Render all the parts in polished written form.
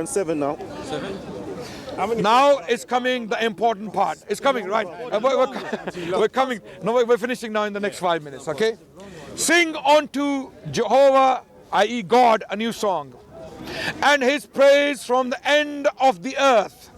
and 7 now. 7? Now is coming the important part. It's coming, right? We're coming. No, we're finishing now in the next 5 minutes, okay? Sing unto Jehovah, i.e. God, a new song, and his praise from the end of the earth.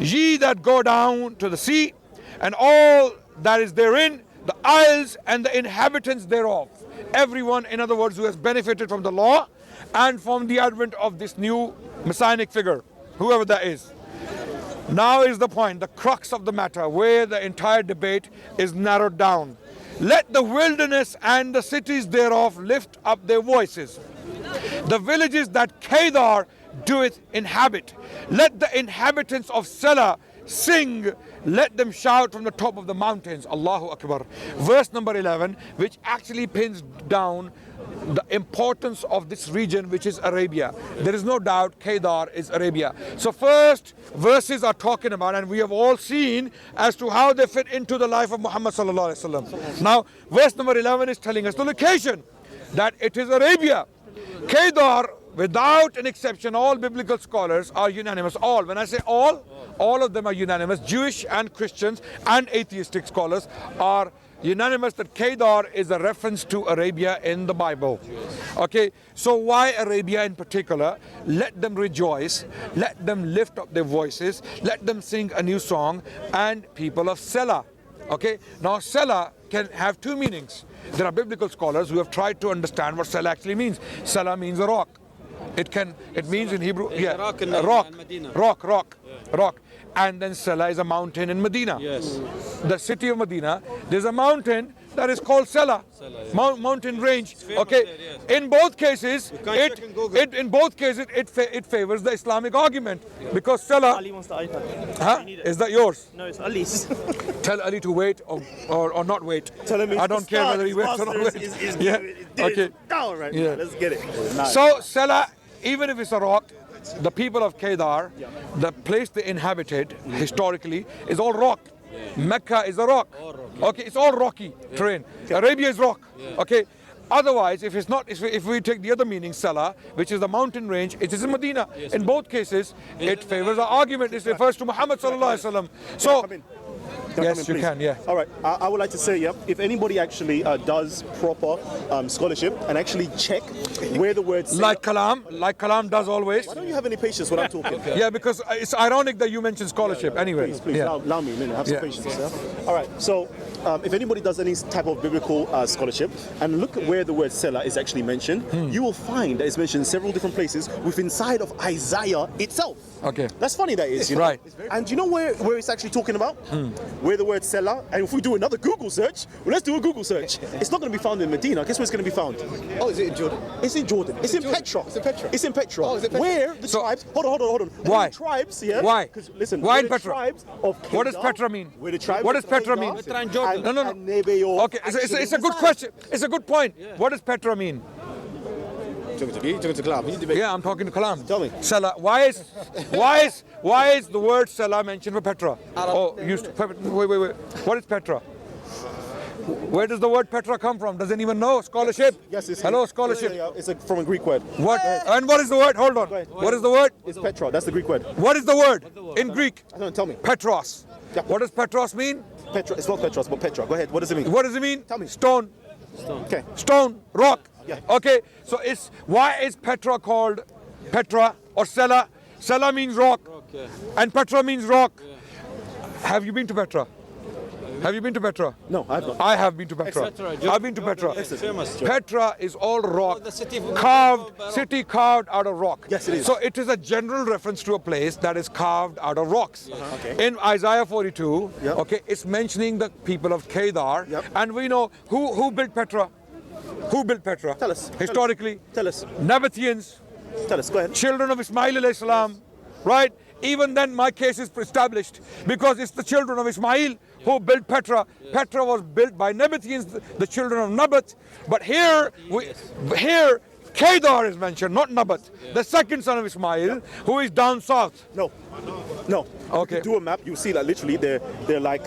Ye that go down to the sea, and all that is therein, the isles and the inhabitants thereof. Everyone, in other words, who has benefited from the law and from the advent of this new messianic figure, whoever that is. Now is the point, the crux of the matter, where the entire debate is narrowed down. Let the wilderness and the cities thereof lift up their voices. The villages that Kedar doeth inhabit. Let the inhabitants of Selah sing. Let them shout from the top of the mountains. Allahu Akbar. Verse number 11, which actually pins down the importance of this region, which is Arabia. There is no doubt Kedar is Arabia. So first verses are talking about, and we have all seen as to how they fit into the life of Muhammad sallallahu alaihi wasallam. Now verse number 11 is telling us the location, that it is Arabia. Kedar, without an exception, all biblical scholars are unanimous. All, when I say all of them are unanimous. Jewish and Christians and atheistic scholars are unanimous that Kedar is a reference to Arabia in the Bible. Okay, so why Arabia in particular? Let them rejoice, let them lift up their voices, let them sing a new song, and people of Selah. Okay, now Selah can have two meanings. There are biblical scholars who have tried to understand what Selah actually means. Selah means a rock. It means in Hebrew, rock. And then Selah is a mountain in Medina. Yes. The city of Medina, there's a mountain that is called Selah, mountain range. Okay, there, yes. In both cases, it it favors the Islamic argument, because Selah. Ali wants the iPad. Huh? Is that yours? No, it's Ali's. Tell Ali to wait or not wait. Tell him I don't care whether he waits or not waits. Yeah. Okay. Down right Yeah. now. Let's get it. Nice. So Selah, even if it's a rock, the people of Kedar, the place they inhabited historically is all rock. Mecca is a rock. Okay, it's all rocky terrain. Arabia is rock. Okay. Otherwise, if it's not, if we take the other meaning, Selah, which is the mountain range, it is in Medina. In both cases, it favors our argument. It refers to Muhammad sallallahu alaihi wasallam. So. Yes, you can, yeah. All right, I would like to say, if anybody actually does proper scholarship and actually check where the words like Kalam does always. Why don't you have any patience when I'm talking? Yeah, because it's ironic that you mentioned scholarship. Anyway, please, allow me a minute. Have some patience. Yeah? All right, so if anybody does any type of biblical scholarship and look at where the word Selah is actually mentioned, you will find that it's mentioned in several different places within inside of Isaiah itself. Okay. That's funny, that is, you know? Right. And you know where it's actually talking about? Where the word Selah, and if we do another Google search, let's do a Google search. It's not going to be found in Medina. Guess where it's going to be found? Oh, is it in Jordan? It's in Jordan. It's in Petra. It's in Petra. It's in Petra. Oh, is it Petra? Where the tribes? Hold on. Why? The tribes, yeah. Why? Because listen. Why in the Petra? Tribes of Kedar, What does Petra mean? Where the tribes What does of Petra Kedar mean? Petra and Jordan. and- No. and Nebaioth Okay, it's a actually good reside. question. It's a good point. What does Petra mean? Talking to Kalam. Yeah, I'm talking to Kalam. Tell me. Selah. Why is the word Selah mentioned for Petra? Wait. What is Petra? Where does the word Petra come from? Doesn't even know. Scholarship. Yes, it's Hello, scholarship. Yeah. It's from a Greek word. What? And what is the word? Hold on. ahead. What is the word? It's Petra. That's the Greek word. What is the word in Greek? Don't tell me. Petros. Yeah. What does Petros mean? Petra. It's not Petros, but Petra. Go ahead. What does it mean? What does it mean? Tell me. Stone. Okay. Stone, rock. Yeah. Okay, so why is Petra called Petra or Selah? Selah means rock, and Petra means rock. Have you been to Petra? Have you been to Petra? No, I have not. I have been to Petra. Etc. I've been to Petra. Famous. Petra is all rock, the city of- city carved out of rock. Yes, it is. So it is a general reference to a place that is carved out of rocks. Okay. In Isaiah 42, Yep. okay, it's mentioning the people of Kedar, Yep. and we know who built Petra. Who built Petra? Tell us. Historically, Tell us. Nabateans, Tell us. Go ahead. children of Ismail alayhi salam, right? Even then my case is established because it's the children of Ismail who built Petra. Petra was built by Nabateans, the children of Nabat. But here Kedar is mentioned, not Nabat, the second son of Ismail, who is down south. No. Okay. If you do a map, you'll see that literally they're like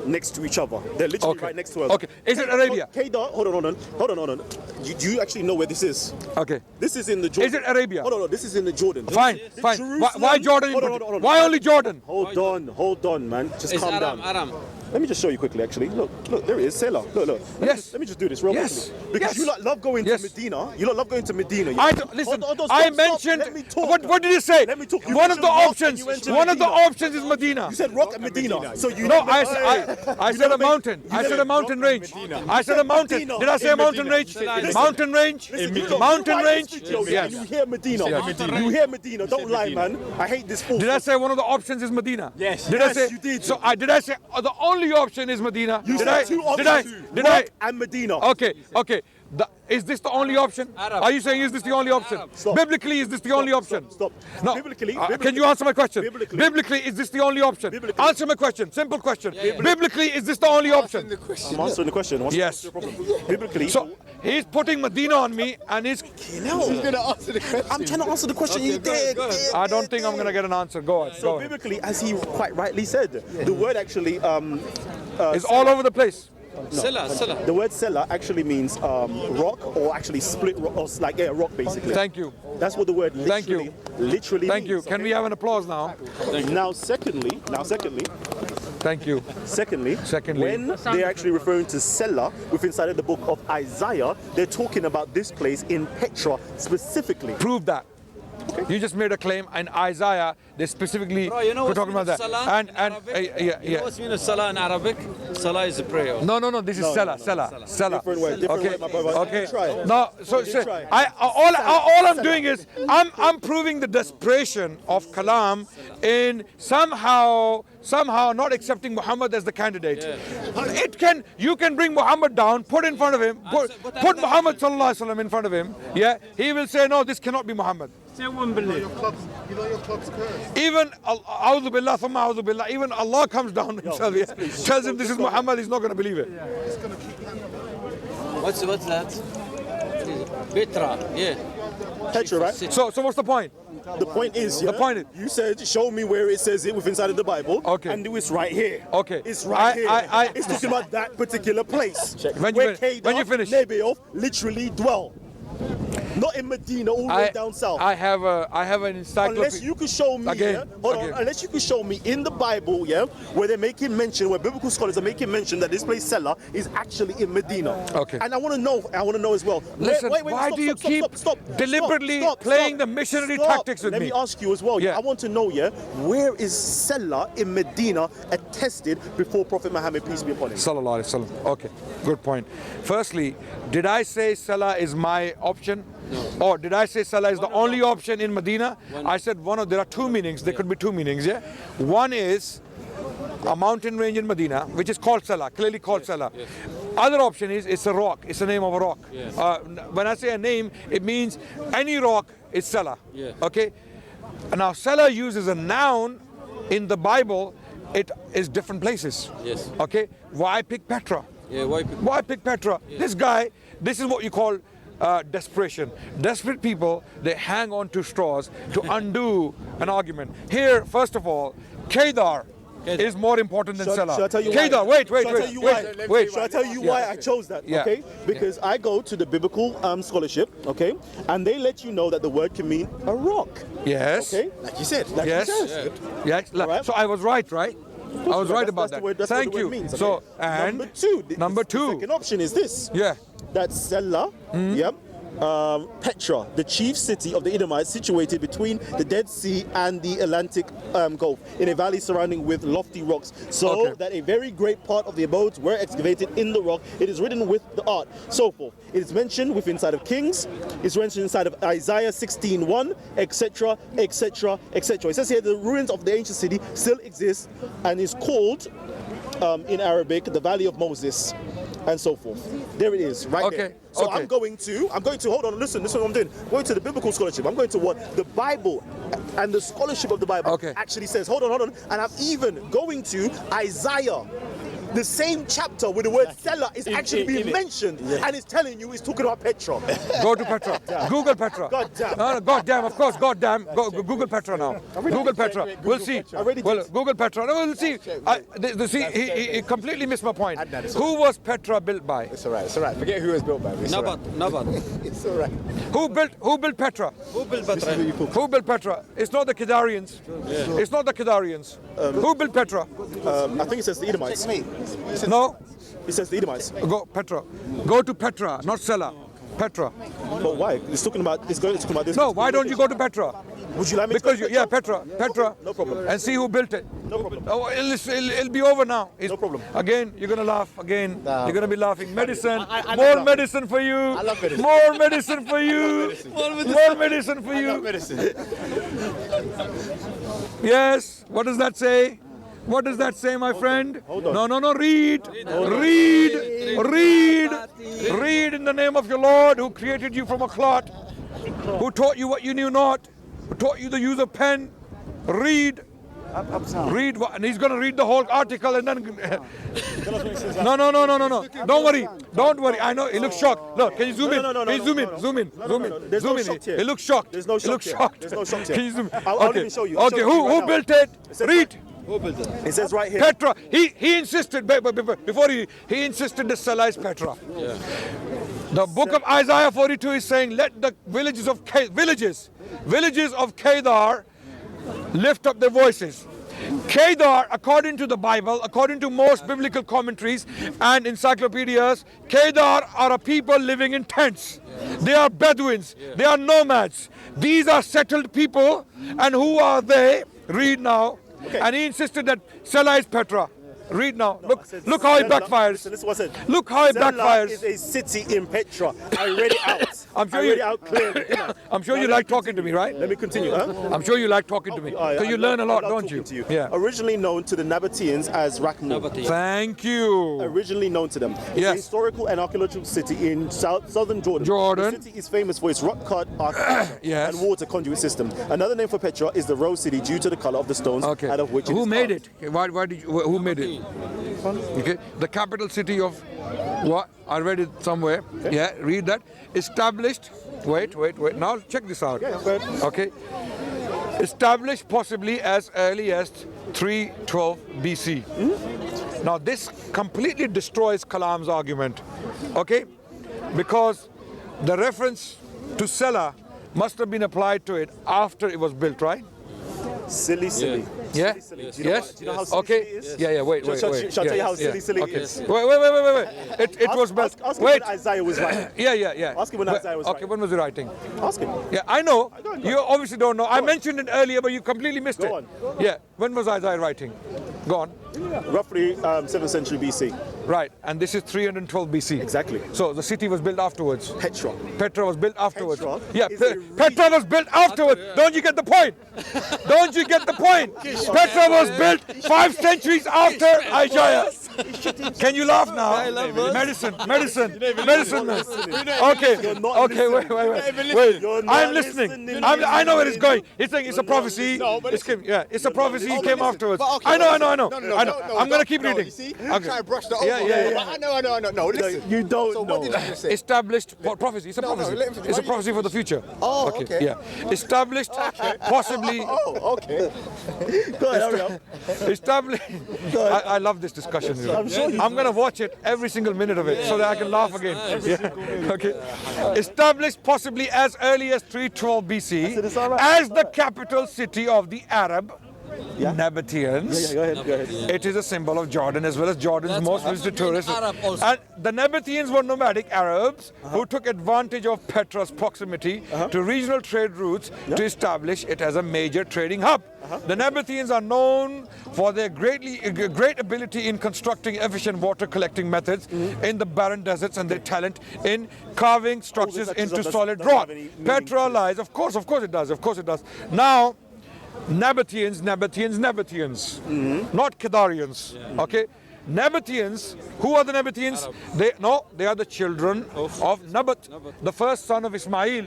next to each other. They're literally right next to us. Okay. Is it Arabia? Kedar, hold on. Do you actually know where this is? Okay. This is in the Jordan. Is it Arabia? Hold on. This is in the Jordan. Fine. Why Jordan? Hold on. Why only Jordan? Hold on, man. Just calm down. Aram. Let me just show you quickly, actually. Look, there it is, Selah. Look. Let me just do this real quickly. Because you love going to Medina. You love going to Medina. Listen, Hold on, I stop. mentioned, Let me talk. what did you say? Let me talk. You One of the mentioned rock options, and you one of the mentioned options is Medina. You said rock and Medina. So you No, never- I said a mountain. I said a mountain range. I said a mountain. Did I say a mountain range? Mountain range? Mountain range? Yes. You hear Medina. You hear Medina. Don't lie, man. I hate this fool. Did I say one of the options is Medina? Yes. Did I Yes, say? you did. So did I say the only option is Medina? You Did said I? two Did I? options. Did I? Rock and Medina. Okay. Is this the only option? Arab. Are you saying is this the only option? Stop. Biblically, is this the only option? Stop. No. Biblically, Can you answer my question? Biblically. Is this the only option? Biblically. Answer my question. Simple question. Biblically, is this the only option? I'm answering the question. Yes. Biblically. So he's putting Medina on me, and he's. He's going to answer the question. I'm trying to answer the question. You did. I don't think I'm gonna get an answer. Go on. So Go on. biblically, as he quite rightly said, the word actually It's all over the place. Silla. the word selah actually means rock, or actually split rock, or like rock basically. Thank you. That's what the word Thank you. literally Thank you. means. Can we have an applause now? Now secondly, Thank you. Secondly, Secondly. when they're actually referring to Selah within inside of the book of Isaiah, they're talking about this place in Petra specifically. Prove that. You just made a claim in Isaiah. They specifically Bro, you know were what's talking about that. Salah in And Arabic? You know yeah. what's mean of Salah in Arabic? Salah is a prayer. No. This is Selah. Different word, Okay. my brother. Okay. Try it. No. So try. all I'm doing is I'm proving the desperation of Kalam in somehow not accepting Muhammad as the candidate. You can bring Muhammad down, put in front of him, put Muhammad sallallahu alaihi wasallam in front of him. Yeah, he will say no, this cannot be Muhammad. You know your club's cursed. Even A'udhu Billah, thumma A'udhu Billah, even Allah comes down himself, tells him this is Muhammad, he's not going to believe it. It's going to keep happening. What's that? Petra. Yeah. Petra, right? So what's the point? The point is, The point is- you said, show me where it says it within inside of the Bible. Okay. And it's right here. Okay. It's right here. I- it's talking about that particular place. When where you finish. Nebaioth literally dwell. Not in Medina, all the way down south. I have an encyclopedia. Unless you could show me, Again. unless you could show me in the Bible, where they're making mention, where biblical scholars are making mention that this place Selah is actually in Medina. Okay. And I want to know as well. Listen, wait, why stop, do you stop, keep stop, stop, deliberately stop, playing stop, the missionary stop. tactics with Let me? me ask you as well. Yeah. I want to know, where is Selah in Medina attested before Prophet Muhammad, peace be upon him? Sallallahu Alaihi Wasallam. Okay, good point. Firstly, did I say Salah is my option? No. Or did I say Salah is the only option in Medina? I said there are two meanings. There could be two meanings, yeah? One is a mountain range in Medina, which is called Salah, clearly called Salah. Yes. Other option is it's a rock. It's the name of a rock. Yes. When I say a name, it means any rock is Salah. Yeah. Okay? Now, Salah uses a noun in the Bible. It is different places. Yes. Okay? Why pick Petra? Yeah. Why pick Petra? This guy, this is what you call desperation. Desperate people, they hang on to straws to undo an argument. Here, first of all, Kedar is more important than Salah. Should I tell you Kedar, why? wait. Should I tell you why I chose that? Yeah. Okay, because I go to the biblical scholarship, okay, and they let you know that the word can mean a rock. Yes. Okay, Like you said. like Yes. you said. Yes. Right. So I was right? I was right about that. That's Thank what the you. word means, okay? So, and number two. The two. second option is this. Yeah. That's Selah. Petra, the chief city of the Edomites, situated between the Dead Sea and the Atlantic Gulf, in a valley surrounding with lofty rocks, so that a very great part of the abodes were excavated in the rock. It is written with the art, so forth. It is mentioned within inside of Kings. It's mentioned inside of Isaiah 16:1, etc., etc., etc. It says here the ruins of the ancient city still exist and is called in Arabic the Valley of Moses, and so forth. There it is, right there. So I'm going to hold on, listen what I'm doing. I'm going to the biblical scholarship. I'm going to what the Bible and the scholarship of the Bible actually says. Hold on. And I'm even going to Isaiah the same chapter where the word seller is actually being mentioned, and it's telling you it's talking about Petra. Go to Petra. Google Petra. God damn. No, God damn, of course, God damn. Google Petra now. Google Petra. We'll see. Well, Google Petra. No, we'll see. See, he completely missed my point. Who was Petra built by? It's alright, it's alright. Forget who it was built by. It's alright. Nabat. It's alright. Who built Petra? Who built Petra? Who built Petra? It's not the Kedarians. It's not the Kedarians. Who built Petra? I think it says the Edomites. No. It says the Edomites. Go Petra. Go to Petra, not Sela. Petra. But why? It's talking about. It's going to talk about this. No, why don't you go to Petra? Would you like me Because to? yeah, Petra. No problem. And see who built it. No problem. Oh, it'll be over now. No problem. Again, you're gonna laugh. Again, you're gonna be laughing. Medicine, I more love medicine for you. I love medicine. More medicine for you. More medicine for you. Medicine. Yes. What does that say? What does that say, my friend? Hold on. No. Read in the name of your Lord, who created you from a clot, who taught you what you knew not, who taught you the use of pen. Read what, and he's going to read the whole article and then. No. Don't worry. I know he looks shocked. Look, can you zoom in? Can you zoom in? Zoom in. There's no shock here. He looks shocked. There's no He shock looks here. shocked. There's no shock here. Can you zoom? I'll even show you. Okay, who built it? Read. Who built it? It says right here. Petra. He insisted before he insisted the Selah is Petra. Yeah. The book of Isaiah 42 is saying, let the villages of Kedar lift up their voices. Kedar, according to the Bible, according to most biblical commentaries and encyclopedias, Kedar are a people living in tents. They are Bedouins. They are nomads. These are settled people. And who are they? Read now. Okay. And he insisted that Selah is Petra. Read now. Look how it backfires. Listen, what I said. Look how it Selah backfires. is a city in Petra. I read it out. I'm sure I read it out clearly. I'm sure you like talking to me, right? Let me continue. Huh? I'm sure you like talking to me. Because you learn a lot, don't you? Yeah. Originally known to the Nabateans as Rakmur. Thank you. Originally known to them. It's a Yes. historical and archaeological city in southern Jordan. The city is famous for its rock-cut architecture Yes. and water conduit system. Another name for Petra is the Rose City due to the color of the stones Okay. out of which Who is made carved. it? Why did you, who made it? Okay. The capital city of what? I read it somewhere. Yeah, read that. Established. Wait. Now check this out. Yeah, go ahead. Okay. Established possibly as early as 312 BC. Now this completely destroys Kalam's argument. Okay? Because the reference to Selah must have been applied to it after it was built, right? Silly. Yeah? Silly. Do you know Yes? do you know how silly Okay. it is? Yeah, wait. Shall I tell you how silly it Okay. is? Wait. It was built. Ask him Wait. when Isaiah was writing. Yeah. Ask him when Isaiah was Okay, writing. when was he writing? Ask him. Yeah, I know. don't know. You obviously don't know. I mentioned it earlier, but you completely missed Go it. on. Yeah. When was Isaiah writing? Go on. Roughly 7th century BC. Right. And this is 312 BC. Exactly. So the city was built afterwards. Petra. Petra was built afterwards. Petra Yeah, is a Petra was built afterwards. Don't you get the point? Don't you get the point? Petra was built 5 centuries after Isaiah. Can you laugh now? Medicine. Okay, wait. You're not I'm listening. I know where it's going. It's saying it's a prophecy. It's a prophecy. It came afterwards. I know. I'm gonna keep reading. You see? Okay. Try to brush that over. Yeah. I know. No, listen. You don't So know. what did you just say? Established prophecy. It's a No, prophecy. let him- It's a prophecy for the future. Oh, okay. Yeah. Established, possibly. Oh, okay. Go ahead, hurry up. Established. I love this discussion. I'm going to watch it every single minute of it so that I can laugh again. Yeah. Okay. Established possibly as early as 312 BC it's all right. as the capital city of the Arab Nabateans. Go ahead. It is a symbol of Jordan as well as Jordan's That's most what visited I mean, tourists. Arab also. And the Nabateans were nomadic Arabs who took advantage of Petra's proximity to regional trade routes to establish it as a major trading hub. The Nabateans are known for their great ability in constructing efficient water collecting methods in the barren deserts and their talent in carving structures into solid doesn't rock. have any meaning. Petra lies, of course it does. Now, Nabateans, not Kedarians. Okay, Nabateans. Who are the Nabateans? They are the children of Nabat, the first son of Ismail.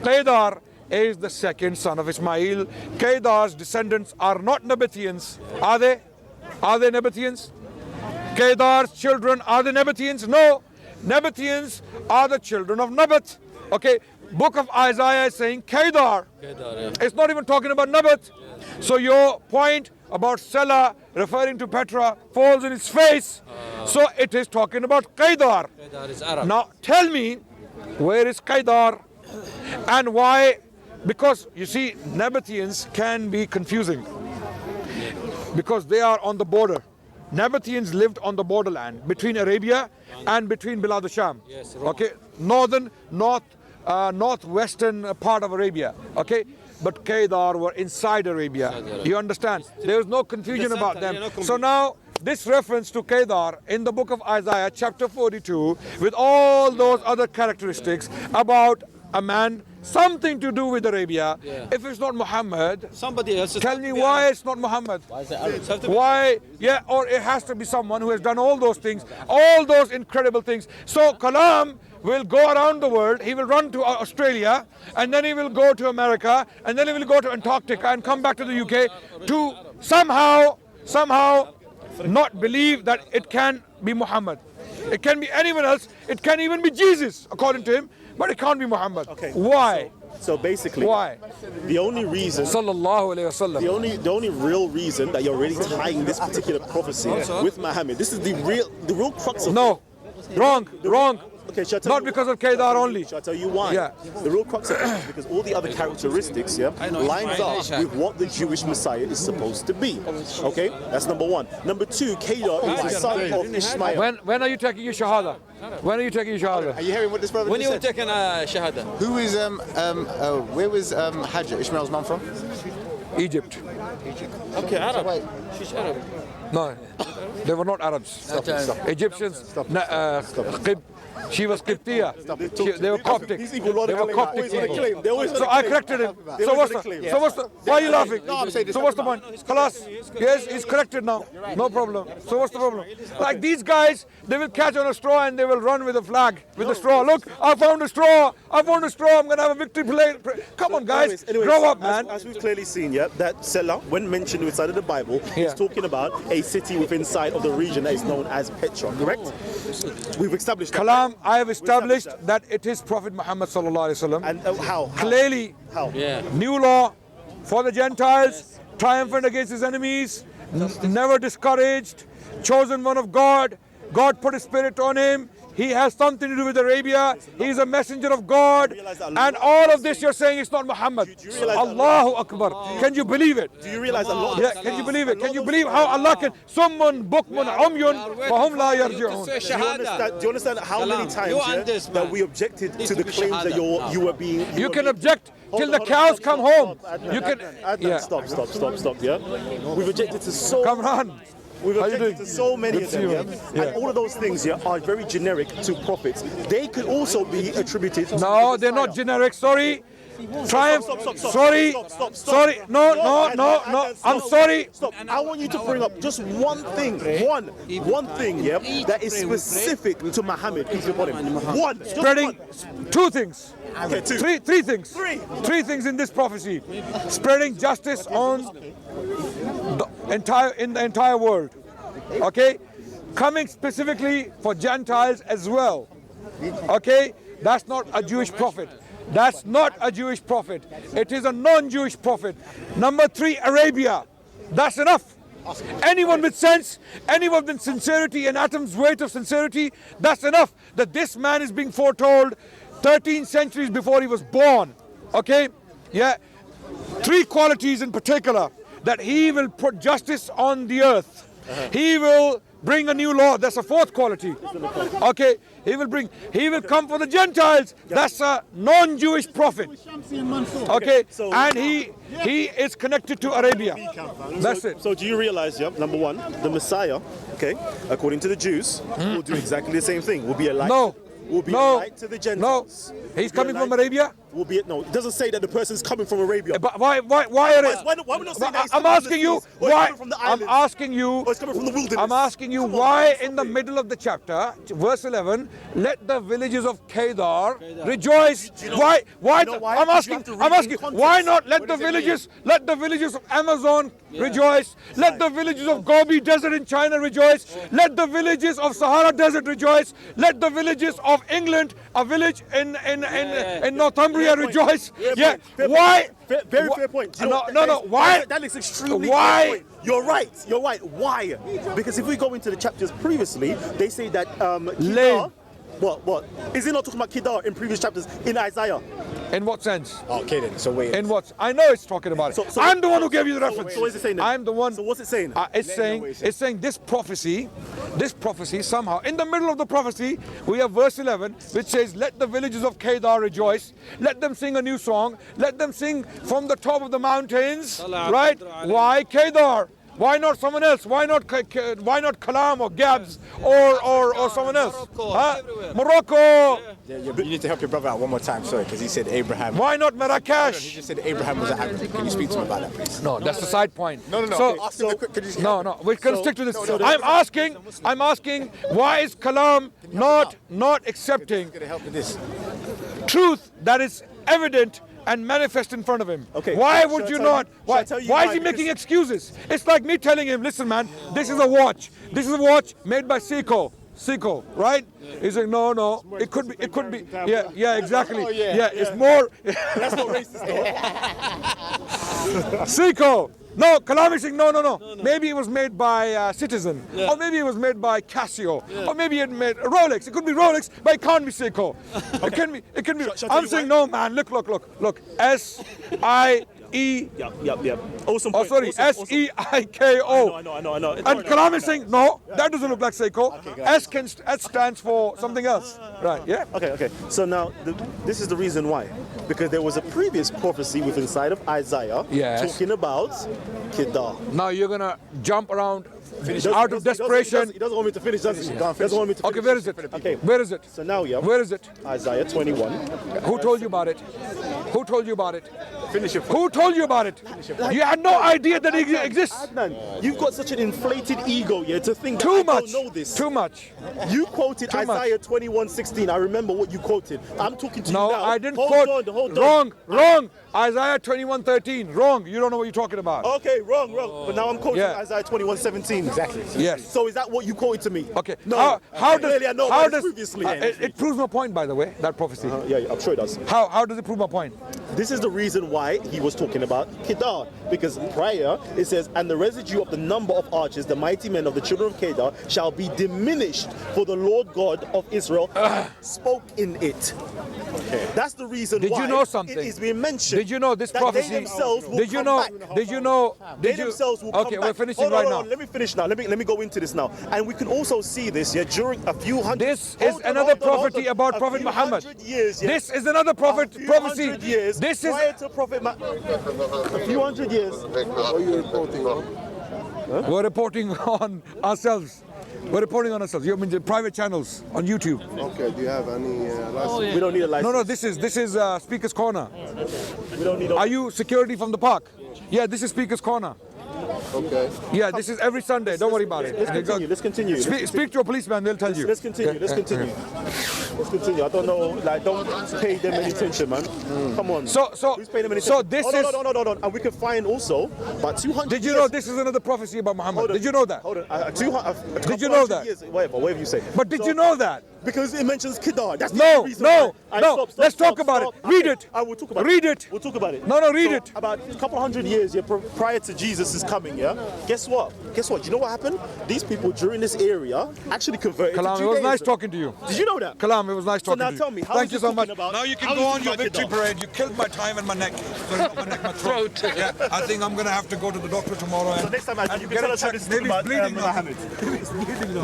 Kedar is the second son of Ismail. Kedar's descendants are not Nabateans. Are they? Are they Nabateans? Kedar's children are the Nabateans? No. Nabateans are the children of Nabat. Okay. Book of Isaiah is saying Kedar. It's not even talking about Nabat. So your point about Selah referring to Petra falls in its face. So it is talking about Kedar. Kedar is Arab. Now tell me, where is Kedar and why? Because you see, Nabateans can be confusing because they are on the border. Nabateans lived on the borderland between Arabia and between Bilad al-Sham. Yes, okay, northwestern part of Arabia. Okay, but Kedar were inside Arabia. You understand? There is no confusion about them. So now this reference to Kedar in the book of Isaiah chapter 42 with all those other characteristics about a man, something to do with Arabia. If it's not Muhammad, Somebody else. tell me why it's not Muhammad. Why? Yeah, or it has to be someone who has done all those things, all those incredible things. So Kalam will go around the world. He will run to Australia, and then he will go to America, and then he will go to Antarctica and come back to the UK to somehow not believe that it can be Muhammad. It can be anyone else. It can even be Jesus, according to him, but it can't be Muhammad. Okay. Why? So basically, Why? the only reason, Sallallahu alayhi wasallam. the only real reason that you're really tying this particular prophecy with Muhammad, this is the real crux of No, wrong. Okay, shall I tell Not you- because of Kedar only. Shall I tell you why? Yeah. The real crux of it is because all the other characteristics, lines up with what the Jewish Messiah is supposed to be. Okay, that's number one. Number two, Kedar is the son of Ishmael. When are you taking your Shahada? When are you taking your Shahada? Are you hearing what this brother When just you were said? taking a Shahada? Who is where was Hajar, Ishmael's mum from? Egypt. Okay, Arab. Wait. She's Arab. No, they were not Arabs. Egyptians. She was Qibtiyya. They were Coptic. These They people were Coptic always wanna people. claim. They always So wanna I claim. corrected him. They So always what's wanna the? claim. So what's the? Why are you laughing? No, I'm saying this So what's the point? Khalas. Yes, he's corrected now. No problem. So what's the problem? Like these guys, they will catch on a straw and they will run with a flag, with a straw. Look, I found a straw. I found a straw. I'm gonna have a victory play. Come on, guys, Anyways, grow up, man. As we've clearly seen, that Selah, when mentioned inside of the Bible, is talking about a city within inside of the region that is known as Petra, correct? We've established that. Kalam, I have established that it is Prophet Muhammad sallallahu alaihi wasallam. And how? Clearly, How? Yeah. new law for the Gentiles, triumphant against his enemies, never discouraged, chosen one of God. God put his spirit on him. He has something to do with Arabia. He is a messenger of God. And all of this you're saying it's not Muhammad. Do you realize that Allahu Akbar. Can you believe it? Do you realize a lot? Yeah, can you believe it? Can you believe how Allah can Summun, Bukmun, Umyun, Fahum la yarji'un. Do you understand how many Salam. You times understand. that we objected to the claims that you were being? You can object till the cows come home. You can, Adnan, yeah. Stop. Yeah, we've objected to so. Come on. We've How you objected doing? to so many Good of to them, see yeah? you. Yeah. And all of those things are very generic to prophets. They could also be attributed to No, the they're not Messiah. generic. Sorry. Triumph. Stop. Sorry. Stop. Sorry. No. Adnan, I'm stop. sorry. Stop. I want you to bring up just one thing, one thing, yeah, that is specific to Muhammad. Peace be upon him. One. Just Spreading one. two things. Okay, two. Three things. Three. Three things in this prophecy. Spreading justice on the entire world. Okay? Coming specifically for Gentiles as well. Okay? That's not a Jewish prophet. That's not a Jewish prophet. It is a non-Jewish prophet. Number three, Arabia. That's enough. Anyone with sense, anyone with sincerity, an atom's weight of sincerity, that's enough that this man is being foretold 13 centuries before he was born. Okay? Yeah. Three qualities in particular: that he will put justice on the earth. He will bring a new law. That's a fourth quality. Okay? He will come for the Gentiles. That's a non-Jewish prophet. Okay? And he is connected to Arabia. That's it. So do you realize, number one, the Messiah, okay, according to the Jews, will do exactly the same thing. Will be a light. No. Will be a No. light to the No. Gentiles. He's coming from Arabia. will be no. It doesn't say that the person is coming from Arabia. But why are they? Why we not saying that he's I'm coming from asking the you east, or he's why. coming from the I'm islands, asking you. or he's coming from the wilderness. I'm asking you Come on, why man, in the stop it. middle of the chapter, verse 11, let the villages of Kedar rejoice. Why? You know why? I'm Because asking. you have to read I'm in asking. context. Why not let What the does it villages? Let the villages of Amazon rejoice. Let the villages of Gobi Desert in China rejoice. Let the villages of Sahara Desert rejoice. Let the villages of England, a village in Northumbria, rejoice. Yeah. Why? Very fair point. Do you know No. what? Why? That is extremely Why? fair point. You're right. You're right. Why? Because if we go into the chapters previously, they say that Kedar. What? Is it not talking about Kedar in previous chapters in Isaiah? In what sense? Okay then. So wait. In what? I know it's talking about it. So- I'm the one who gave you the reference. So what is it saying then? I'm the one. So what's it saying? It's saying this prophecy somehow in the middle of the prophecy we have verse 11 which says, let the villages of Kedar rejoice, let them sing a new song, let them sing from the top of the mountains, right? Why Kedar? Why not someone else? Why not Kalam or Gabs or someone else? Morocco. You need to help your brother out one more time, sorry, because he said Abraham. Why not He Marrakesh? just said Abraham was an Arab. Can you speak to him about that, please? No, that's the side point. No. So, Ask him the quick. Could you no, we can stick to this. I'm asking, why is Kalam not accepting Gonna help with this. truth that is evident and manifest in front of him? Okay, Why shall would I you tell not? you- Why, shall I tell you why is why? he making Because- excuses? It's like me telling him, listen, man, this is a watch. This is a watch made by Seiko, right? He's like, no, it could be. Yeah, exactly. It's more. That's not racist, though. Seiko. No, Kalam is saying no. Maybe it was made by Citizen, or maybe it was made by Casio, or maybe it made Rolex. It could be Rolex, but it can't be Seiko. It can be. Shall I tell I'm you saying why? no, man. Look. S-I-E. Yep. Awesome Oh, point. sorry. Awesome. S-E-I-K-O. I know. And Kalam is saying no. That doesn't look like Seiko. S stands for something else. Right? Yeah. Okay. So now, this is the reason why. Because there was a previous prophecy within inside of Isaiah talking about Kedar. Now you're gonna jump around He doesn't- out of he doesn't- desperation. He doesn't want me to finish, does he? He doesn't want me to finish. Okay, where is it? Okay. Where is it? So now, Where is it? Isaiah 21. Who told you about it? Who told you about it? Finish your Who told you about it? You had no idea that it exists. Adnan, you've got such an inflated ego, to think that Too I much. don't know this. Too much. You quoted Too much. Isaiah 21:16. I remember what you quoted. I'm talking to No, you now. I didn't Hold quote. on, hold on. Wrong. Isaiah 21:13. Wrong. You don't know what you're talking about. Okay, wrong. But now I'm quoting Yeah. Isaiah 21:17. Exactly. Yes. So is that what you quoted to me? Okay. No. How does? Clearly I know How about does? this previously. It proves my point, by the way. That prophecy. Yeah, I'm sure it does. How does it prove my point? This is the reason why he was talking about Kedar, because prior it says, and the residue of the number of archers, the mighty men of the children of Kedar, shall be diminished, for the Lord God of Israel spoke in it. Okay. That's the reason Did why you know something? it is being mentioned. Did you know this that prophecy? They themselves will Did you come know? back. Did you know? They Did you? themselves will come Okay, back. we're finishing Hold on, right hold on. now. Let me finish now. Let me go into this now. And we can also see this during a few hundred. This is another prophecy about Prophet Muhammad. Years, This is another prophecy. Years This is prior to Prophet a few hundred years. What are you reporting on? We're reporting on ourselves. We're reporting on ourselves. You mean the private channels on YouTube? Okay, do you have any license? We don't need a license. No. This is Speaker's Corner. We don't need. Are you security from the park? Yeah, this is Speaker's Corner. Okay. Yeah, this is every Sunday. Don't worry about it. Let's continue. Speak to a policeman. They'll tell you. Let's continue. Let's continue. I don't know. Don't pay them any attention, man. Come on. So Who's paying them any attention? so this is. Hold on. And we can find also about 200. Did you years. know this is another prophecy about Muhammad? Hold on. Did you know that? Hold on. 200. Did you know that? Years, whatever you say. But did you know that? Because it mentions Kedar. That's the No. only reason why. Stop, Let's talk about it. Read it. I will talk about Read it. We'll talk about it. No, read So, it. About a couple hundred years prior to Jesus' coming, Guess what? You know what happened? These people during this area actually converted to Kalam, Judaism. it was nice talking to you. Did you know that? Kalam, it was nice talking now to you. tell me, how Thank is you it so much. talking about- Now you how can is go it on your talking victory about? parade. You killed my time and my neck. My throat. Yeah, I think I'm going to have to go to the doctor tomorrow. So next time, you and can get tell it us how checked. this is Maybe about it's bleeding now. Muhammad.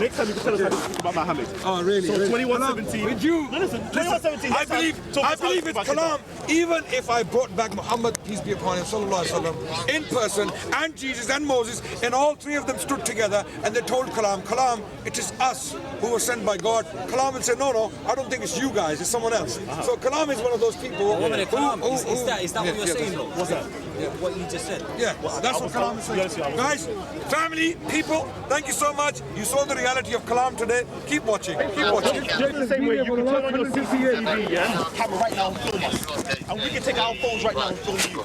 Next time you can tell us how this is about Muhammad. Oh, really? So 2117. With you. No, listen, 2117. I believe it's Kalam. Even if I brought back Muhammad, peace be upon him, sallallahu alaihi wasallam, in person, and Jesus and Moses, and all three many of them stood together and they told Kalam, Kalam, it is us who were sent by God. Kalam will say, no, I don't think it's you guys, it's someone else. So Kalam is one of those people. Is that what you're saying, though? What's that? What you just said? Yeah, that's what Kalam is saying. Guys, family, people, thank you so much. You saw the reality of Kalam today. Keep watching. Keep watching. Just the same way you can turn on your CCTV, yeah? Camera right now and film us. And we can take our phones right now and film you.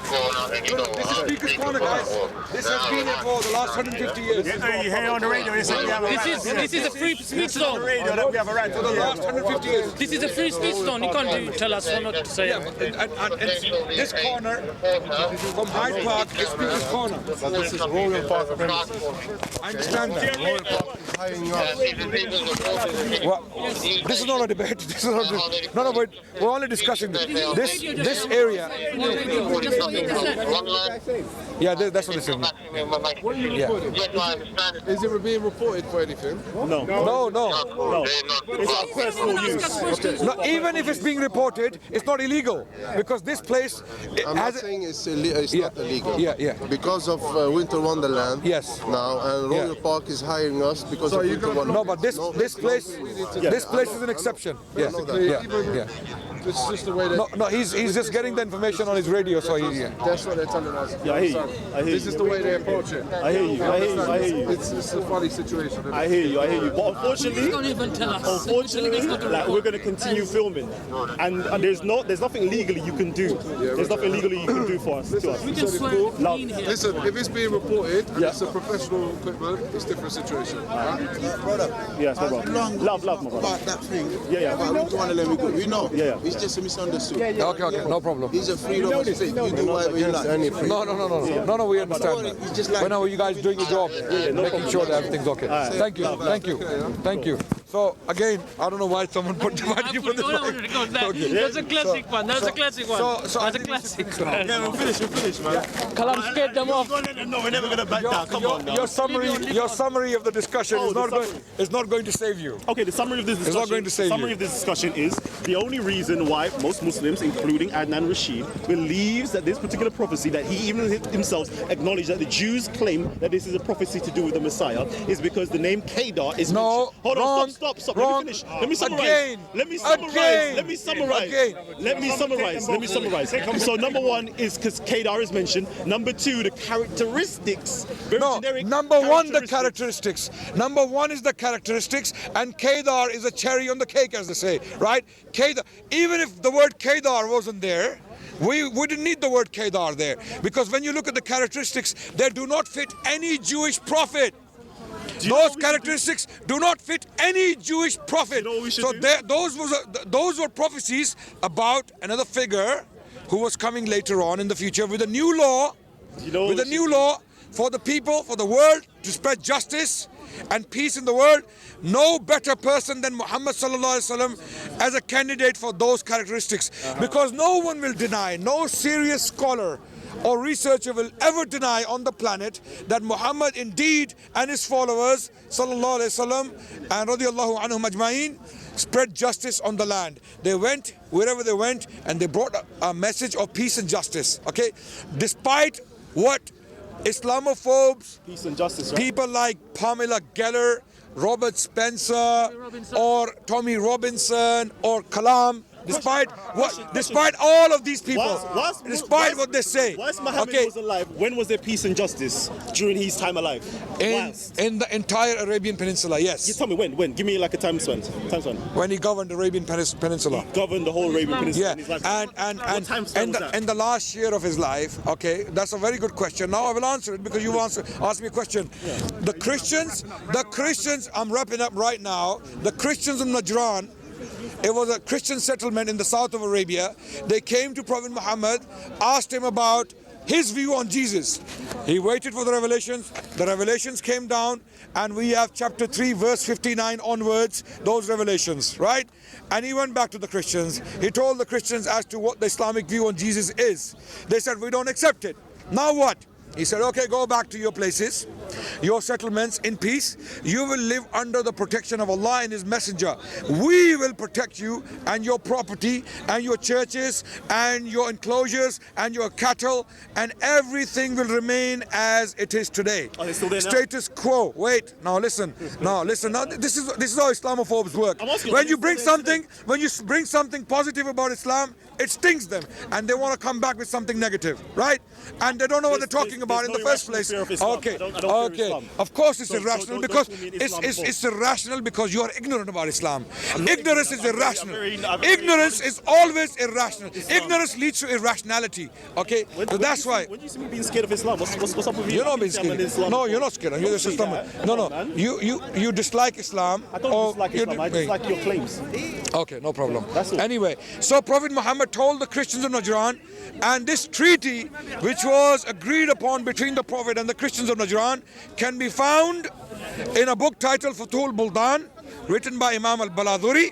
This is Speaker's Corner, guys. This has been here for the last 150 years. You hear on the radio, they say we have a right. This is a free speech zone. radio that we have a right For the last 150 years. This is a free speech zone. You can't tell us what not to say. And this corner from Hyde Park is Speaker's Corner. But this is Royal Park. I understand that. Hiring us. Well, this is not a debate. This is not about. We're only discussing this area. Yeah, that's what this is. Is it being reported for anything? No. It's our personal use. No, even if it's being reported, it's not illegal because this place I'm not has. saying it's not illegal. Yeah. Because of Winter Wonderland. Yes. Now, and Royal Park is hiring us because of Winter Wonderland. No, but this place is an exception. Yeah. It's just the way that. No, he's just getting the information on his radio, so he. That's what they're telling us. Yeah, I hear you. This is the way they approach it. I hear you. It's a funny situation. I hear you. But unfortunately, Don't even tell us. like, we're going to continue filming, and there's nothing legally you can do. There's nothing legally you can do for us. We can swear clean here. Listen, if it's being reported and it's a professional equipment, it's a different situation. Yes, no problem. Love, my brother. About that thing. Yeah. We know. Yeah. It's just a misunderstood. Okay, no problem. It's a freedom of speech. You do whatever you like. No, we understand that. It's just like Whenever you guys doing your job, making sure that everything's okay. Thank you. So again, I don't know why someone put you for this. That's a classic one. That's a classic one. So That's a classic one. Yeah, we're finished, man. Kalam scared them off. No, we're never going to back down. Come on now. Your summary of the discussion is not going to save you. Okay, the summary of this discussion. not going to save summary you. of this discussion is the only reason why most Muslims, including ADNAN Rashid, believes that this particular prophecy, that he even himself acknowledged that the Jews claim that this is a prophecy to do with the Messiah, is because the name Kedar is mentioned. Hold on, stop. Wrong. Let me finish. Let me summarize. Again. Let me summarize. So number one is because Kedar is mentioned. Number two, the characteristics. Very generic number one, the characteristics. Number one is the characteristics, and Kedar is a cherry on the cake, as they say, right? Kedar. Even if the word Kedar wasn't there, we didn't need the word Kedar there, because when you look at the characteristics, they do not fit any Jewish prophet. Those characteristics do not fit any Jewish prophet. So those were prophecies about another figure who was coming later on in the future with a new law, for the people, for the world, to spread justice and peace in the world. No better person than Muhammad sallallahu alaihi wasallam as a candidate for those characteristics, because no one will deny, no serious scholar or researcher will ever deny on the planet that Muhammad indeed and his followers sallallahu alaihi wasallam and radiyallahu anhum ajma'in spread justice on the land. They went wherever they went and they brought a message of peace and justice. Okay, despite what Islamophobes, peace and justice, right? People like Pamela Geller, Robert Spencer, or Tommy Robinson, or Kalam, despite all of these people, despite what they say. Whilst Muhammad was alive, when was there peace and justice during his time alive? In the entire Arabian Peninsula, yes. You tell me when. Give me like a time span. When he governed the Arabian Peninsula. He governed the whole Arabian Peninsula. Yeah, in his life. and in the last year of his life. Okay, that's a very good question. Now I will answer it because you asked me a question. Yeah. The Christians, I'm wrapping up right now. The Christians of Najran. It was a Christian settlement in the south of Arabia. They came to Prophet Muhammad, asked him about his view on Jesus. He waited for the revelations. The revelations came down, and we have chapter 3, verse 59 onwards, those revelations, right? And he went back to the Christians. He told the Christians as to what the Islamic view on Jesus is. They said, we don't accept it. Now what? He said, okay, go back to your places your settlements in peace. You will live under the protection of Allah and His Messenger. We will protect you and your property and your churches and your enclosures and your cattle, and everything will remain as it is today. Are they still there now? Status quo. Wait, now listen. Now listen. Now this is how Islamophobes work. When you bring something positive about Islam, it stings them, and they want to come back with something negative, right? And they don't know what they're talking about in the first place. Okay, okay. Of course it's irrational because it's irrational because you are ignorant about Islam. Ignorance is irrational. Ignorance is always irrational. Ignorance leads to irrationality. Okay, so that's why. When you see me being scared of Islam, what's up with you? You're not being scared. No, you're not scared. You're just no. You dislike Islam. I don't dislike Islam. I dislike your claims. Okay, no problem. That's all. Anyway, so Prophet Muhammad told the Christians of Najran, and this treaty, which was agreed upon between the Prophet and the Christians of Najran, can be found in a book titled Futhul Buldan, written by Imam al-Baladhuri.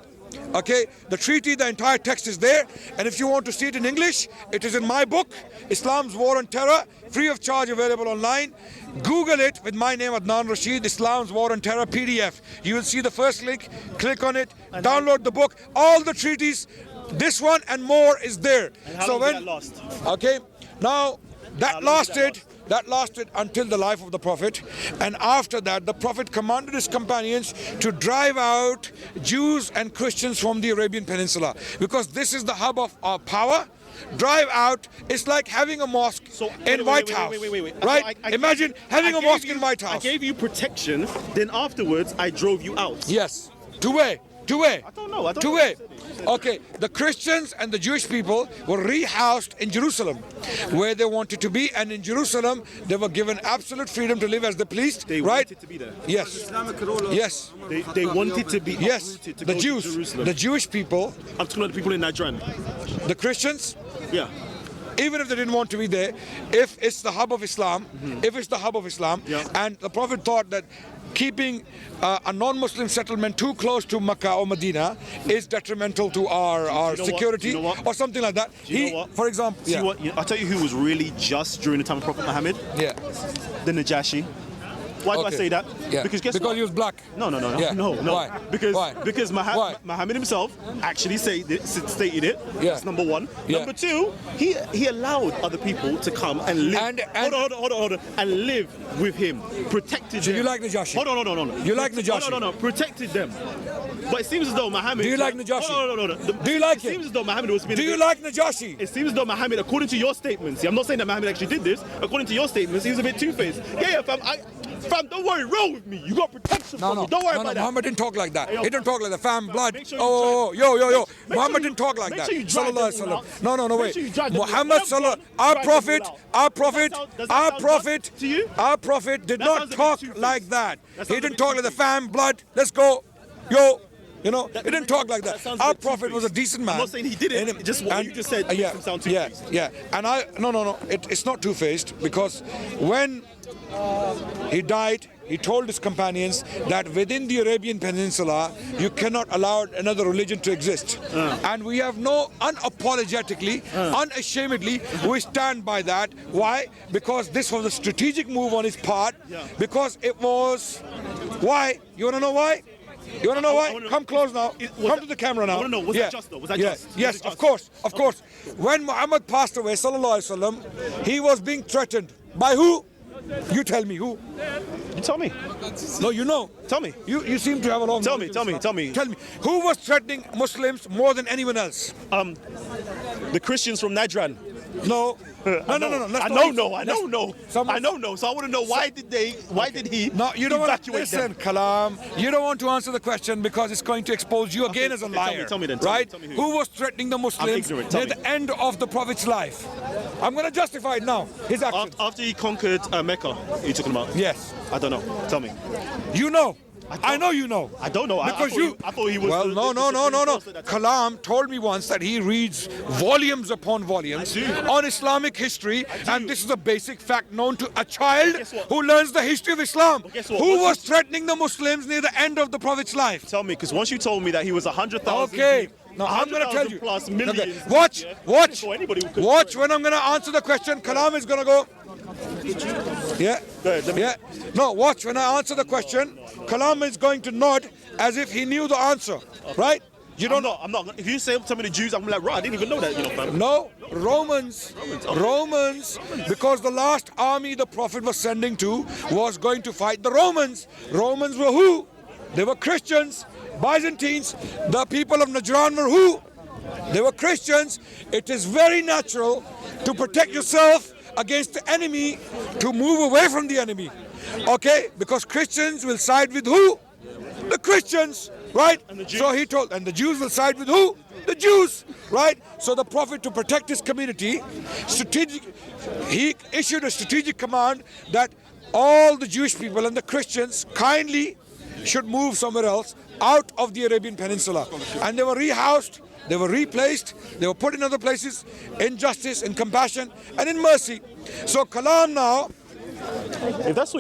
Okay, the treaty, the entire text is there, and if you want to see it in English, it is in my book, Islam's War on Terror, free of charge, available online. Google it with my name, ADNAN Rashid, Islam's War on Terror PDF. You will see the first link, click on it, download the book, all the treaties, this one and more is there. And how long did that last? Okay, now that lasted until the life of the Prophet, and after that the Prophet commanded his companions to drive out Jews and Christians from the Arabian Peninsula, because this is the hub of our power. Drive out. It's like having a mosque in White House. Wait. Right? Imagine having a mosque in White House. I gave you protection, then afterwards I drove you out. Yes. Two-way. I don't know. Two-way. Okay, the Christians and the Jewish people were rehoused in Jerusalem, where they wanted to be, and in Jerusalem they were given absolute freedom to live as they pleased. They right? wanted to be there. Yes. Yes. They wanted to be. Yes. To The go Jews, to Jerusalem. the Jewish people, I'm talking about the people in Najran. the Christians. Yeah. Even if they didn't want to be there, if it's the hub of Islam, Yeah. and the Prophet thought that keeping a non-Muslim settlement too close to Mecca or Medina is detrimental to our security or something like that. For example, See what? I'll tell you who was really just during the time of Prophet Muhammad. Yeah. The Najashi. Why do I say that? Yeah. Because he was black. No. Yeah. No. Why? Because Why? Muhammad himself actually stated it. Yeah. That's number one. Yeah. Number two, he allowed other people to come and live. Hold on. And live with him. Protected them. You like Najashi? Hold on. No. You like Najashi? No. Protected them. But it seems as though Muhammad. Do you like Najashi? Hold on. Do you like it? It seems as though Muhammad was being. Do you like Najashi? It seems as though Muhammad, according to your statements, I'm not saying that Muhammad actually did this. According to your statements, he was a bit two-faced. Yeah, fam, don't worry, roll with me. You got protection from me. Don't worry about that. Muhammad didn't talk like that. Hey, yo, He didn't talk like that. Fam, blood. Sure Yo. Muhammad didn't talk like that. Make sure you drive them all out. No, wait. Sure you drive them all Muhammad out. sallallahu, our prophet did not talk like that. He didn't talk like the fam, blood. Let's go, yo. You know, he didn't talk like that. Our prophet was a decent man. I'm not saying he didn't. And Just what you just said makes him sound two-faced. Yeah. And no. It's not two-faced, because when he died, he told his companions that within the Arabian Peninsula, you cannot allow another religion to exist. And we have unapologetically, unashamedly, we stand by that. Why? Because this was a strategic move on his part. Because it was. Why? You want to know why? You want to know why? Come close now. Come to the camera now. I want to know, was that just though? Was that just? Yes, of course. When Muhammad passed away, sallallahu alaihi wasallam, he was being threatened. By who? You tell me who. You tell me. No, you know. Tell me. You seem to have a lot of knowledge. Tell me. Tell me. Who was threatening Muslims more than anyone else? The Christians from Najran. No. No. I don't know. So I want to know why did he No, you don't want to evacuate listen, them? Kalam. You don't want to answer the question because it's going to expose you again as a liar. Tell me then. Right? Tell me who was threatening the Muslims ignorant. near Tell the end of the Prophet's life? I'm going to justify it now. His actions. After he conquered Mecca, are you talking about? Yes. I don't know. Tell me. You know. I know you know. I don't know. Because I thought he was. Well, no. the Kalam told me once that he reads volumes upon volumes on Islamic history, and this is a basic fact known to a child who learns the history of Islam. guess what? Who was threatening the Muslims near the end of the Prophet's life? Tell me, because once you told me that he was 100,000. Okay. deep, Now I'm going to tell you. Plus millions. Okay. Watch. So anybody could. Watch when I'm going to answer the question. Kalam is going to go. Yeah. Yeah. No, watch. When I answer the question, Kalam is going to nod as if he knew the answer, right? You don't know. I'm not. If you say tell me the Jews, I'm like, right, I didn't even know that, fam. No, Romans, because the last army the Prophet was sending to was going to fight the Romans. Romans were who? They were Christians. Byzantines, the people of Najran were who? They were Christians. It is very natural to protect yourself against the enemy, to move away from the enemy. Okay? Because Christians will side with who? The Christians. Right? So he told, and the Jews will side with who? The Jews, right? So the Prophet, to protect his community, he issued a strategic command that all the Jewish people and the Christians kindly should move somewhere else out of the Arabian Peninsula. And they were rehoused, they were replaced, they were put in other places in justice, in compassion, and in mercy. So Kalam now, if that's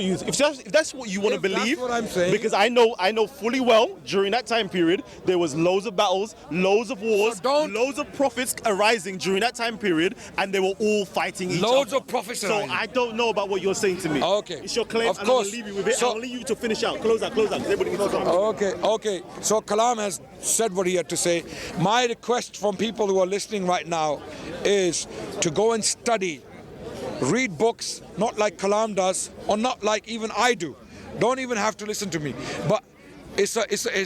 what you want to believe, that's what I'm saying. Because I know fully well during that time period there was loads of battles, loads of wars, loads of prophets arising during that time period, and they were all fighting each other. Loads of prophets So arising. I don't know about what you're saying to me. Okay. It's your claim, Of and course. I'm gonna leave you with it. So- I'll leave you to finish out. Close out. Everybody needs to come. Okay. So Kalam has said what he had to say. My request from people who are listening right now is to go and study. Read books, not like Kalam does, or not like even I do. Don't even have to listen to me. But it's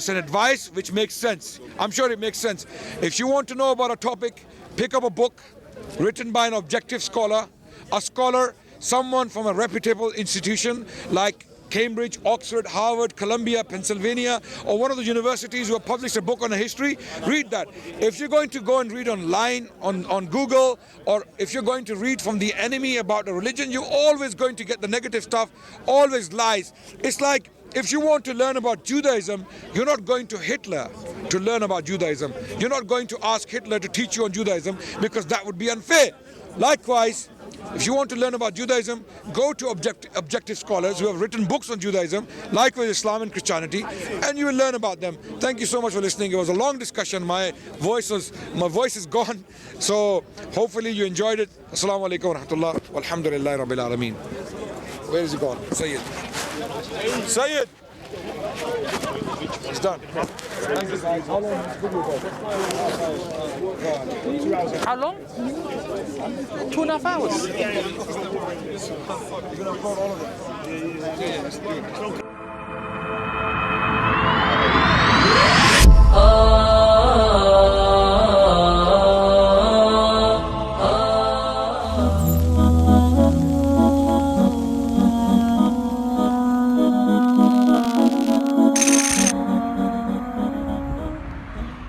an advice which makes sense. I'm sure it makes sense. If you want to know about a topic, pick up a book written by an objective scholar, someone from a reputable institution like Cambridge, Oxford, Harvard, Columbia, Pennsylvania, or one of the universities who have published a book on a history. Read that. If you're going to go and read online on Google, or if you're going to read from the enemy about a religion, you're always going to get the negative stuff, always lies. It's like if you want to learn about Judaism, you're not going to Hitler to learn about Judaism. You're not going to ask Hitler to teach you on Judaism, because that would be unfair. Likewise, if you want to learn about Judaism, go to objective scholars who have written books on Judaism, likewise Islam and Christianity, and you will learn about them. Thank you so much for listening. It was a long discussion. My voice is gone. So hopefully you enjoyed it. Assalamu alaikum wa rahmatullah. Walhamdulillahi rabbil alameen. Where is he gone? Sayyid. It's done. Thank you guys. How long is this video for? How long? 2.5 hours. You're gonna upload all of them? Yeah.